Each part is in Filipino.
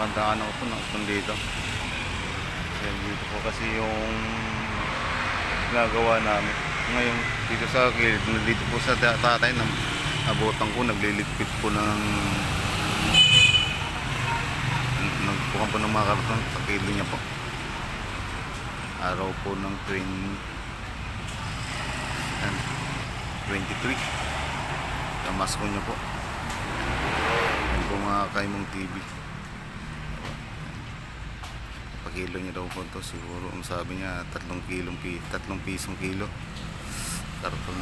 magandaan ako po ng dito. Dito po kasi yung ginagawa namin. Ngayon, dito sa gilid, dito po sa tatay na abutan ko, nagliligpit po nagpukan po ng mga karton sa kilo niya po. Araw po ng 23. Kamasko niya po. Yan po mga Kaimong TV. Kilo niya daw po ito, siguro ang sabi niya 3 pisong kilo karton.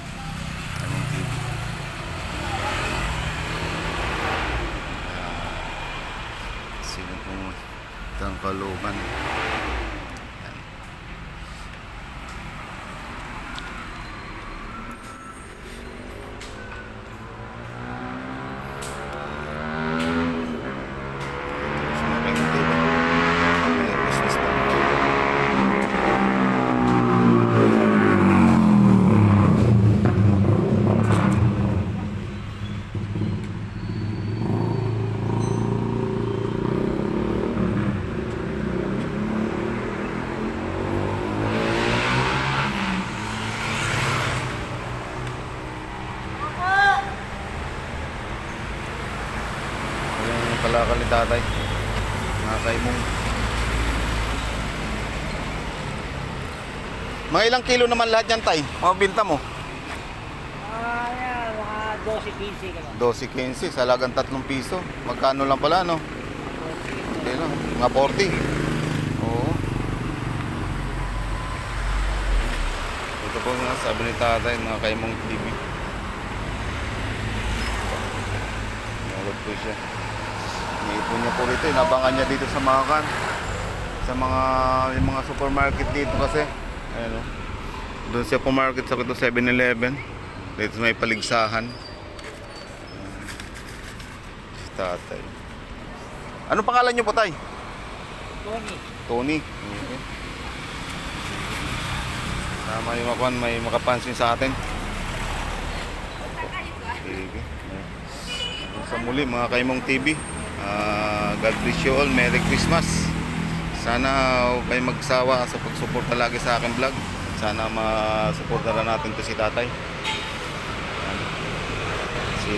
Anong kilo sino pong tangkalukan. Kalakal ni tatay, mga Kaimong. Mga ilang kilo naman lahat yan, tay? Mga binta mo? Yan, mga 12-15 ka lang. 12-15, sa halagang 3 piso. Magkano lang pala, no? 40. Hindi lang, mga 40. Oo. Ito po nga sabi ni tatay, mga Kaimong TV. Nalot po siya. Iipon niya po rito, inabangan niya dito sa mga yung mga supermarket dito kasi. Ayan o. Doon siya pumarket sa 7-Eleven. Dito may paligsahan. Si tatay. Anong pangalan niyo po, tay? Tony. Tony. Okay. Tama yung makuhan, may makapansin sa atin. Sige. Sa muli, mga Kaimong TV. God bless you all. Merry Christmas. Sana huwag kayo magsawa sa pagsuporta lagi sa aking vlog. Sana masuportaran natin to si tatay. Si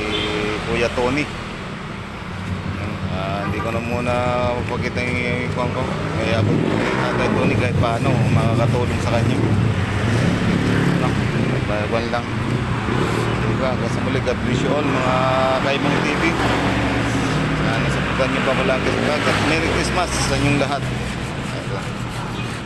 Kuya Tony. Hindi ko na muna mapagkita yung ikuan ko. Kaya abot ko kay tatay Tony kahit paano makakatulong sa kanya. Bayawan lang. Diba? Hanggang sa muli, God bless you all mga Kaimong TV. Nasuportan niyo pa ko lagi sa vlog. Merry Christmas sa inyong lahat.